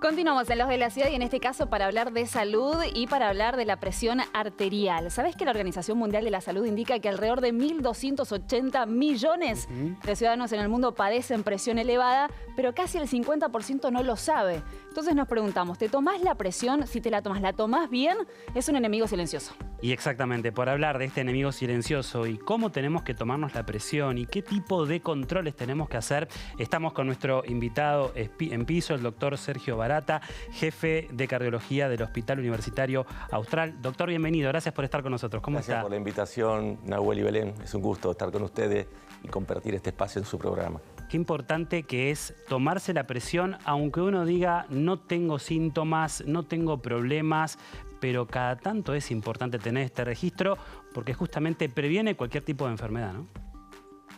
Continuamos en Los de la Ciudad y en este caso para hablar de salud y para hablar de la presión arterial. ¿Sabés que la Organización Mundial de la Salud indica que alrededor de 1.280 millones de ciudadanos en el mundo padecen presión elevada, pero casi el 50% no lo sabe? Entonces nos preguntamos, ¿te tomás la presión? Si te la tomás bien, es un enemigo silencioso. Y exactamente, por hablar de este enemigo silencioso y cómo tenemos que tomarnos la presión y qué tipo de controles tenemos que hacer, estamos con nuestro invitado en piso, el doctor Sergio Barata, jefe de cardiología del Hospital Universitario Austral. Doctor, bienvenido, gracias por estar con nosotros. ¿Cómo está? Gracias por la invitación, Nahuel y Belén. Es un gusto estar con ustedes y compartir este espacio en su programa. Qué importante que es tomarse la presión, aunque uno diga no tengo síntomas, no tengo problemas, pero cada tanto es importante tener este registro porque justamente previene cualquier tipo de enfermedad, ¿no?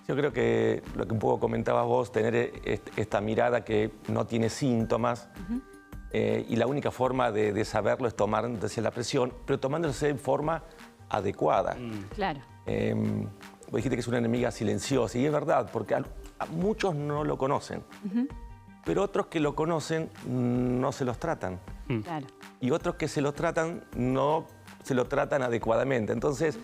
Yo creo que lo que un poco comentabas vos, tener esta mirada que no tiene síntomas y la única forma de saberlo es tomándose la presión, pero tomándose en forma adecuada. Claro. Vos dijiste que es una enemiga silenciosa y es verdad, porque a muchos no lo conocen, pero otros que lo conocen no se los tratan. Claro. Y otros que se los tratan no se lo tratan adecuadamente. Entonces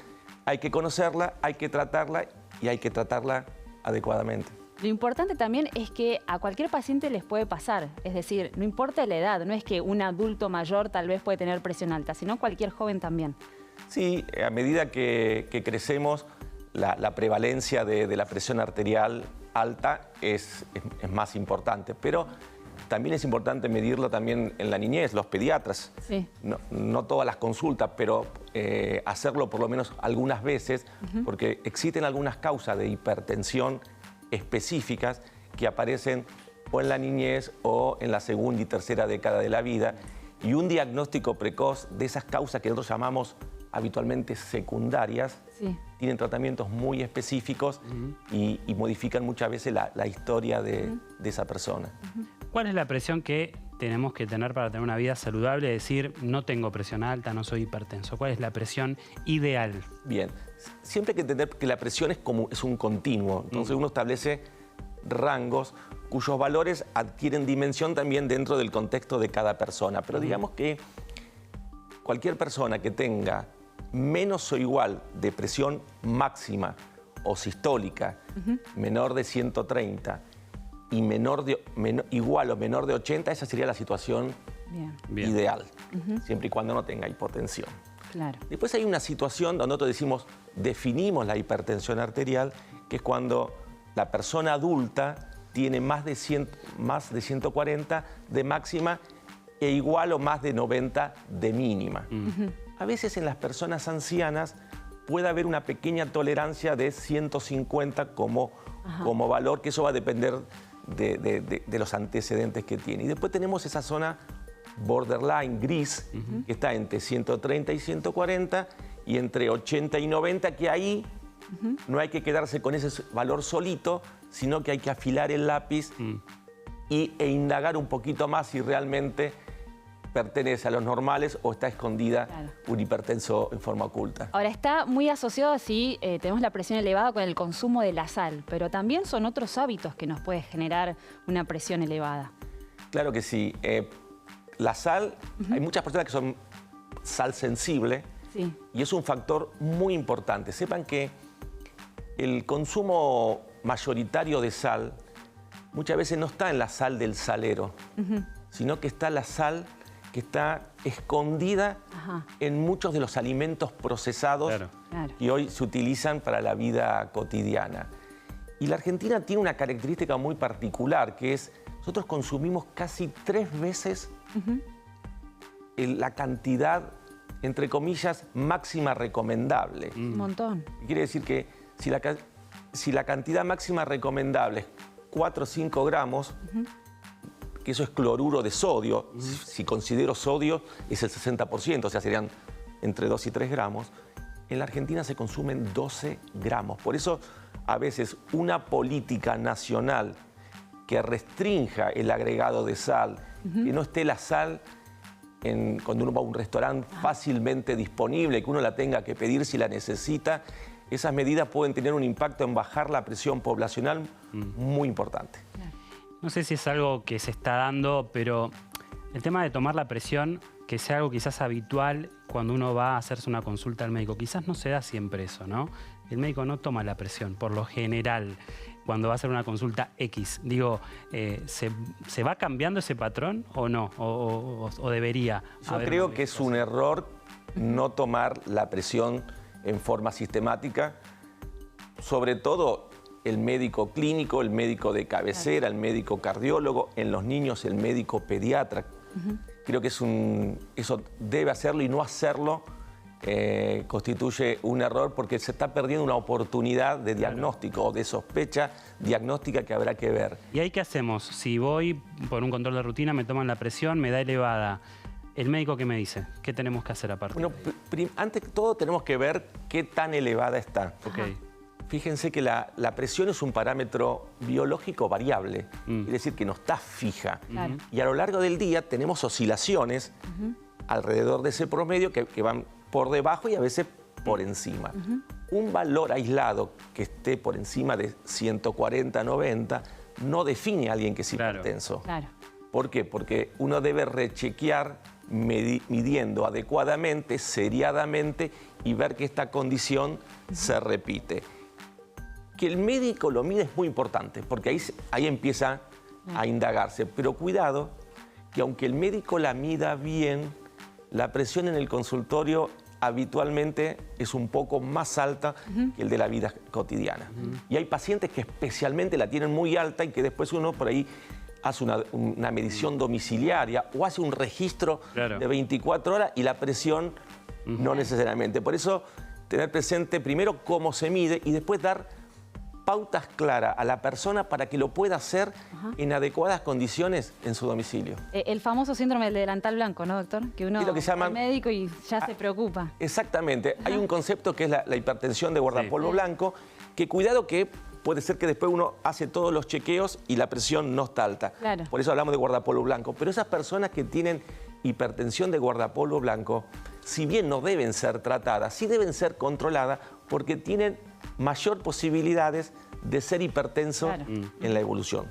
hay que conocerla, hay que tratarla y hay que tratarla adecuadamente. Lo importante también es que a cualquier paciente les puede pasar. Es decir, no importa la edad, no es que un adulto mayor tal vez puede tener presión alta, sino cualquier joven también. Sí, a medida que crecemos, la prevalencia de la presión arterial alta es más importante, pero también es importante medirlo también en la niñez, los pediatras. Sí. No todas las consultas, pero hacerlo por lo menos algunas veces, porque existen algunas causas de hipertensión específicas que aparecen o en la niñez o en la segunda y tercera década de la vida. Y un diagnóstico precoz de esas causas que nosotros llamamos habitualmente secundarias, tienen tratamientos muy específicos y modifican muchas veces la historia de esa persona. ¿Cuál es la presión que tenemos que tener para tener una vida saludable? Es decir, no tengo presión alta, no soy hipertenso. ¿Cuál es la presión ideal? Bien, siempre hay que entender que la presión es un continuo. Entonces uno establece rangos cuyos valores adquieren dimensión también dentro del contexto de cada persona. Pero digamos que cualquier persona que tenga menos o igual de presión máxima o sistólica, menor de 130, y igual o menor de 80, esa sería la situación ideal, siempre y cuando no tenga hipotensión. Claro. Después hay una situación donde nosotros definimos la hipertensión arterial, que es cuando la persona adulta tiene más de 140 de máxima e igual o más de 90 de mínima. A veces en las personas ancianas puede haber una pequeña tolerancia de 150 como valor, que eso va a depender de los antecedentes que tiene. Y después tenemos esa zona borderline gris, que está entre 130 y 140 y entre 80 y 90, que ahí no hay que quedarse con ese valor solito, sino que hay que afilar el lápiz e indagar un poquito más si realmente pertenece a los normales o está escondida un hipertenso en forma oculta. Ahora, está muy asociado si tenemos la presión elevada con el consumo de la sal, pero también son otros hábitos que nos puede generar una presión elevada. Claro que sí. La sal, hay muchas personas que son sal sensible y es un factor muy importante. Sepan que el consumo mayoritario de sal muchas veces no está en la sal del salero, sino que está la sal que está escondida en muchos de los alimentos procesados que hoy se utilizan para la vida cotidiana. Y la Argentina tiene una característica muy particular, que es nosotros consumimos casi 3 veces la cantidad, entre comillas, máxima recomendable. Un montón. Quiere decir que si la cantidad máxima recomendable es 4 o 5 gramos, que eso es cloruro de sodio, si considero sodio es el 60%, o sea, serían entre 2 y 3 gramos, en la Argentina se consumen 12 gramos. Por eso, a veces, una política nacional que restrinja el agregado de sal, que no esté la sal cuando uno va a un restaurante fácilmente disponible, que uno la tenga que pedir si la necesita, esas medidas pueden tener un impacto en bajar la presión poblacional muy importante. No sé si es algo que se está dando, pero El tema de tomar la presión, que sea algo quizás habitual cuando uno va a hacerse una consulta al médico. Quizás no se da siempre eso, ¿no? El médico no toma la presión, por lo general, cuando va a hacer una consulta X. Digo, ¿se va cambiando ese patrón o no? ¿O debería? Yo creo que es un error no tomar la presión en forma sistemática, sobre todo el médico clínico, el médico de cabecera, el médico cardiólogo, en los niños el médico pediatra. Creo que eso debe hacerlo, y no hacerlo constituye un error, porque se está perdiendo una oportunidad de diagnóstico o de sospecha diagnóstica que habrá que ver. ¿Y ahí qué hacemos? Si voy por un control de rutina, me toman la presión, me da elevada. ¿El médico qué me dice? ¿Qué tenemos que hacer aparte? Bueno, antes que todo tenemos que ver qué tan elevada está. Okay. Fíjense que la presión es un parámetro biológico variable, quiere decir que no está fija. Claro. Y a lo largo del día tenemos oscilaciones alrededor de ese promedio que van por debajo y a veces por encima. Un valor aislado que esté por encima de 140, 90, no define a alguien que es hipertenso. Claro. ¿Por qué? Porque uno debe rechequear midiendo adecuadamente, seriadamente, y ver que esta condición se repite. Que el médico lo mide es muy importante, porque ahí empieza a indagarse. Pero cuidado, que aunque el médico la mida bien, la presión en el consultorio habitualmente es un poco más alta que el de la vida cotidiana. Y hay pacientes que especialmente la tienen muy alta y que después uno por ahí hace una medición domiciliaria o hace un registro de 24 horas y la presión no necesariamente. Por eso tener presente primero cómo se mide y después dar pautas claras a la persona para que lo pueda hacer en adecuadas condiciones en su domicilio. El famoso síndrome del delantal blanco, ¿no, doctor? Que uno lo que se llama, va al médico y ya se preocupa. Exactamente. Hay un concepto que es la hipertensión de guardapolvo blanco, que cuidado que puede ser que después uno hace todos los chequeos y la presión no está alta. Claro. Por eso hablamos de guardapolvo blanco. Pero esas personas que tienen hipertensión de guardapolvo blanco, si bien no deben ser tratadas, sí deben ser controladas porque tienen mayor posibilidades de ser hipertenso en la evolución.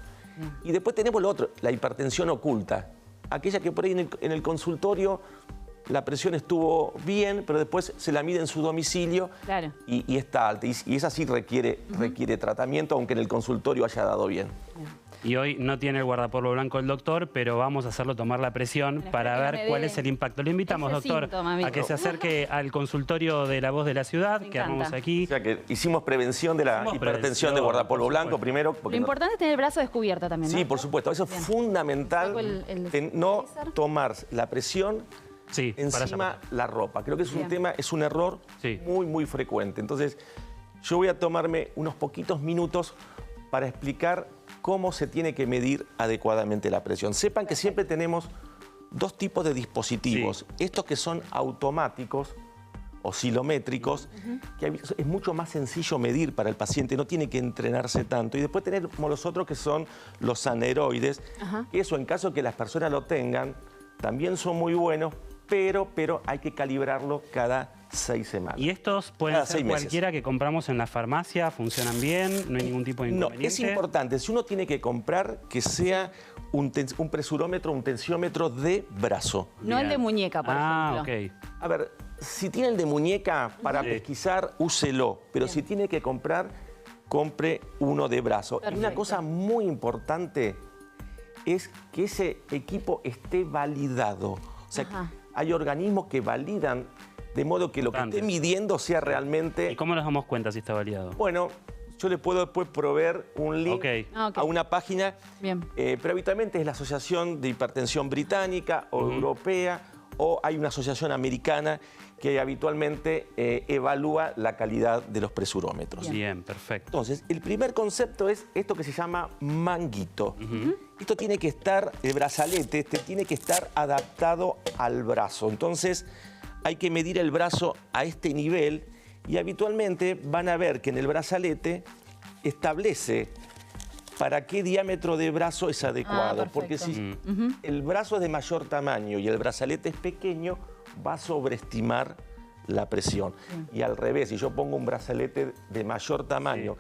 Y después tenemos lo otro, la hipertensión oculta. Aquella que por ahí en el consultorio la presión estuvo bien, pero después se la mide en su domicilio y está alta. Y esa sí requiere tratamiento, aunque en el consultorio haya dado bien. Y hoy no tiene el guardapolvo blanco el doctor, pero vamos a hacerlo tomar la presión para ver cuál es el impacto. Le invitamos, doctor, a que se acerque al consultorio de La Voz de la Ciudad, que armamos aquí. O sea que hicimos prevención de la hipertensión de guardapolvo blanco primero. Lo importante es tener el brazo descubierto también, ¿no? Sí, por supuesto. Eso es fundamental, no tomar la presión encima la ropa. Creo que es un error muy, muy frecuente. Entonces, yo voy a tomarme unos poquitos minutos para explicar cómo se tiene que medir adecuadamente la presión. Sepan que siempre tenemos dos tipos de dispositivos. Estos que son automáticos, oscilométricos, que es mucho más sencillo medir para el paciente, no tiene que entrenarse tanto. Y después tenemos los otros que son los aneroides, que eso en caso que las personas lo tengan, también son muy buenos, pero hay que calibrarlo cada 6 semanas. ¿Y estos pueden ser cualquiera que compramos en la farmacia? ¿Funcionan bien? ¿No hay ningún tipo de inconveniente? No, es importante. Si uno tiene que comprar, que sea un presurómetro, un tensiómetro de brazo. No el de muñeca, por ejemplo. Ok. A ver, si tiene el de muñeca para pesquisar, úselo. Pero si tiene que comprar, compre uno de brazo. Y una cosa muy importante es que ese equipo esté validado. O sea, hay organismos que validan de modo que lo que esté midiendo sea realmente... ¿Y cómo nos damos cuenta si está validado? Bueno, yo le puedo después proveer un link a una página, pero habitualmente es la Asociación de Hipertensión Británica o Europea, o hay una asociación americana que habitualmente evalúa la calidad de los presurómetros. Bien, perfecto. Entonces, el primer concepto es esto que se llama manguito. Esto tiene que estar, el brazalete, tiene que estar adaptado al brazo. Entonces, hay que medir el brazo a este nivel y habitualmente van a ver que en el brazalete establece para qué diámetro de brazo es adecuado. Porque si el brazo es de mayor tamaño y el brazalete es pequeño, va a sobreestimar la presión. Y al revés, si yo pongo un brazalete de mayor tamaño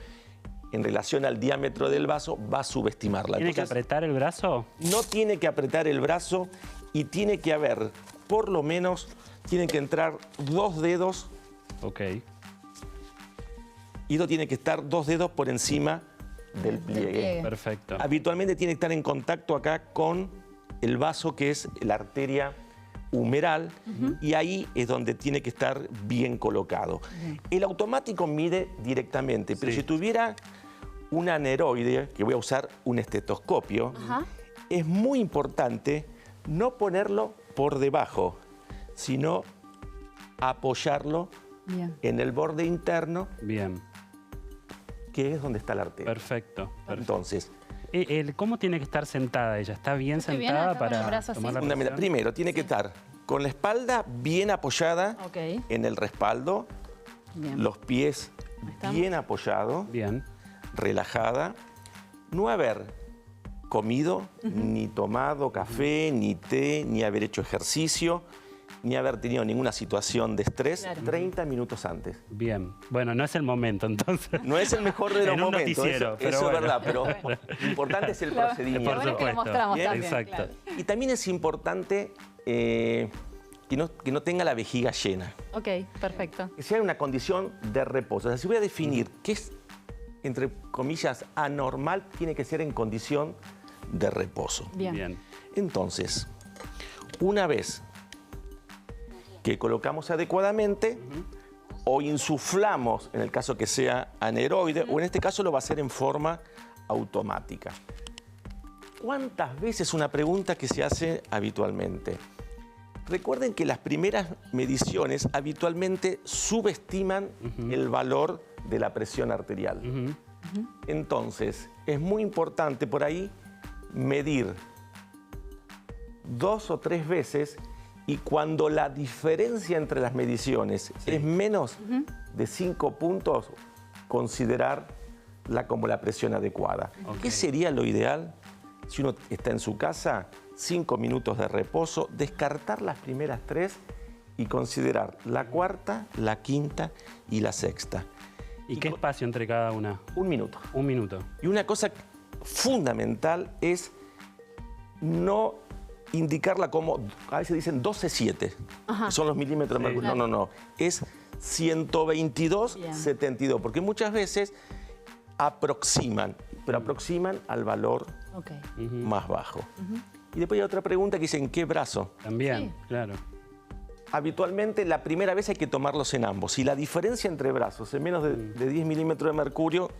en relación al diámetro del brazo, va a subestimarla. ¿Tiene que apretar el brazo? No tiene que apretar el brazo y tiene que haber, por lo menos, tienen que entrar 2 dedos Ok. y tiene que estar 2 dedos por encima del pliegue. Perfecto. Habitualmente tiene que estar en contacto acá con el vaso, que es la arteria humeral, y ahí es donde tiene que estar bien colocado. El automático mide directamente, pero Sí. si tuviera un aneroide, que voy a usar un estetoscopio, es muy importante no ponerlo por debajo, sino apoyarlo Bien. en el borde interno, Bien. que es donde está la arteria. Perfecto. Entonces, ¿Cómo tiene que estar sentada ella? ¿Está bien Estoy bien sentada acá con el para brazo así. tomar la fundamental. presión? Primero, tiene que estar con la espalda bien apoyada Ok. en el respaldo, Bien. los pies estamos. bien apoyados, Bien. relajada, no haber comido, ni tomado café, ni té, ni haber hecho ejercicio, ni haber tenido ninguna situación de estrés Claro. 30 minutos antes. Bien. Bueno, no es el momento entonces. No es el mejor de los En un momentos, noticiero, pero eso es bueno. verdad, pero lo importante es el Claro. procedimiento. Por Bueno, que lo supuesto. mostramos Bien. también. Exacto. Claro. Y también es importante que no tenga la vejiga llena. Ok, perfecto. Que sea una condición de reposo. O sea, si voy a definir qué es, entre comillas, anormal, tiene que ser en condición de reposo. Bien. Bien. Entonces, una vez que colocamos adecuadamente o insuflamos, en el caso que sea aneroide, o en este caso lo va a hacer en forma automática. ¿Cuántas veces? Una pregunta que se hace habitualmente. Recuerden que las primeras mediciones habitualmente subestiman el valor de la presión arterial. Ujú. Entonces, es muy importante por ahí medir 2 o 3 veces, y cuando la diferencia entre las mediciones es menos de 5 puntos, considerarla como la presión adecuada. Ok. ¿Qué sería lo ideal? Si uno está en su casa, 5 minutos de reposo, descartar las primeras 3 y considerar la cuarta, la quinta y la sexta. ¿Y qué espacio entre cada una? 1 minuto. 1 minuto. Y una cosa fundamental es no indicarla como, a veces dicen 12,7, que son los milímetros de Sí. mercurio. No, no, no. Es 122, Bien. 72, porque muchas veces aproximan, pero aproximan al valor Ok. más bajo. Y después hay otra pregunta que dice, ¿en qué brazo? También, Sí. claro. Habitualmente la primera vez hay que tomarlos en ambos. Si la diferencia entre brazos es menos de 10 milímetros de mercurio,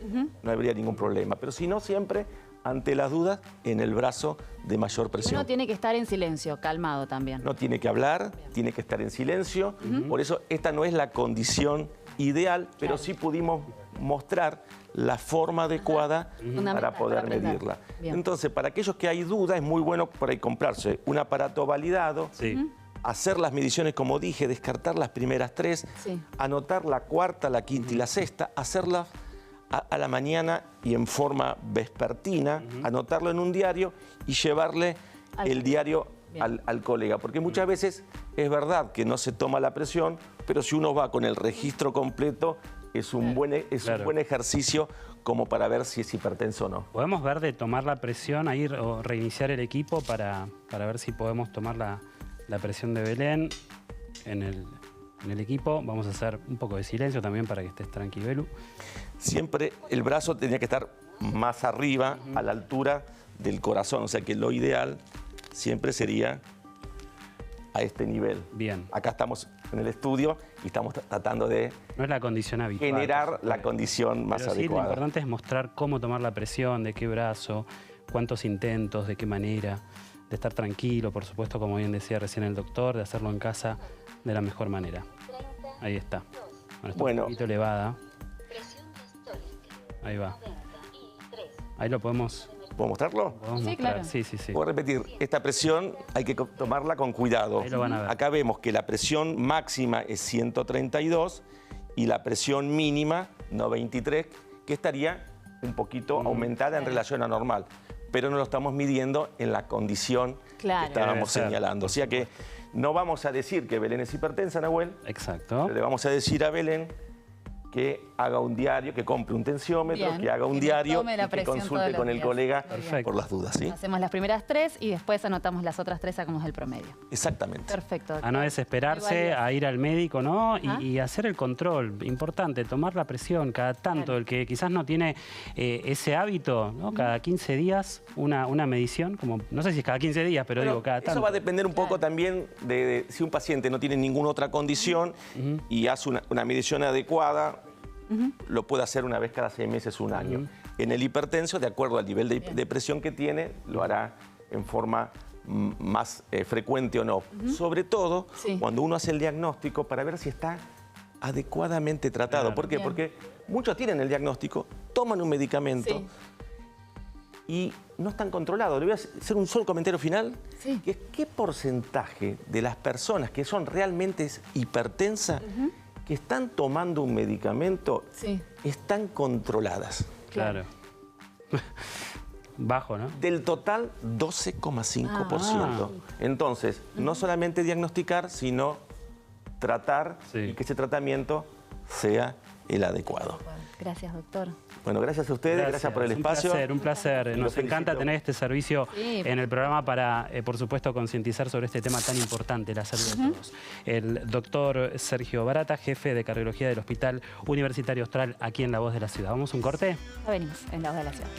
no habría ningún problema. Pero si no, siempre, ante las dudas, en el brazo de mayor Y presión. uno tiene que estar en silencio, calmado también. No tiene que hablar, tiene que estar en silencio. Por eso esta no es la condición ideal, pero sí pudimos mostrar la forma adecuada Fundamental, para poder para aprender. medirla. Bien. Entonces, para aquellos que hay duda, es muy bueno por ahí comprarse un aparato validado, Sí. hacer las mediciones como dije, descartar las primeras 3, Sí. anotar la cuarta, la quinta y la sexta, hacerlas a la mañana y en forma vespertina, anotarlo en un diario y llevarle el diario Bien. al colega. Porque muchas veces es verdad que no se toma la presión, pero si uno va con el registro completo, es un buen ejercicio como para ver si es hipertenso o no. ¿Podemos ver de tomar la presión, ahí o reiniciar el equipo para ver si podemos tomar la presión de Belén en el equipo? Vamos a hacer un poco de silencio también para que estés tranquilo, Belu. Siempre el brazo tenía que estar más arriba, a la altura del corazón. O sea que lo ideal siempre sería a este nivel. Bien. Acá estamos en el estudio y estamos tratando de No es la condición habitual. generar la condición más Pero sí, lo adecuada. importante es mostrar cómo tomar la presión, de qué brazo, cuántos intentos, de qué manera, de estar tranquilo, por supuesto, como bien decía recién el doctor, de hacerlo en casa de la mejor manera. Ahí está. Bueno, está Bueno. un poquito elevada. Ahí va. Ahí lo podemos ¿Puedo mostrarlo? Sí, mostrar. claro. Sí, sí, sí. Puedo repetir, esta presión hay que tomarla con cuidado. Ahí lo van a ver. Acá vemos que la presión máxima es 132 y la presión mínima 93, que estaría un poquito aumentada en relación a normal. Pero no lo estamos midiendo en la condición Claro. que estábamos Debe ser, señalando. O sea que no vamos a decir que Belén es hipertensa, Nahuel, Exacto. pero le vamos a decir a Belén que haga un diario, que compre un tensiómetro, Bien. que haga un Que diario tome la y que presión consulte todos con los el días. colega Perfecto. por las dudas, ¿sí? Hacemos las primeras 3 y después anotamos las otras 3, sacamos el promedio. Exactamente. Perfecto. A no Muy desesperarse, valioso. a ir al médico, ¿no? Ajá. Y hacer el control. Importante, tomar la presión cada tanto. Claro. El que quizás no tiene ese hábito, ¿no? Cada 15 días una medición, como no sé si es cada 15 días, pero Bueno, digo cada tanto. eso va a depender un poco Claro. también de si un paciente no tiene ninguna otra condición y hace una medición adecuada, lo puede hacer una vez cada 6 meses, un año. En el hipertenso, de acuerdo al nivel de presión que tiene, lo hará en forma más frecuente o no. Sobre todo Sí. cuando uno hace el diagnóstico para ver si está adecuadamente tratado. Claro. ¿Por qué? Bien. Porque muchos tienen el diagnóstico, toman un medicamento Sí. y no están controlados. Le voy a hacer un solo comentario final, Sí. que es qué porcentaje de las personas que son realmente hipertensas, que están tomando un medicamento, Sí. están controladas. Claro. Bajo, ¿no? Del total, 12,5%. Entonces, no solamente diagnosticar, sino tratar Sí. y que ese tratamiento sea el adecuado. Gracias, doctor. Bueno, gracias a ustedes, gracias por el espacio. Un placer. Los Nos encanta felicito. tener este servicio Sí. en el programa para, por supuesto, concientizar sobre este tema tan importante, la salud de todos. El doctor Sergio Barata, jefe de cardiología del Hospital Universitario Austral, aquí en La Voz de la Ciudad. ¿Vamos a un corte? Ya venimos en La Voz de la Ciudad.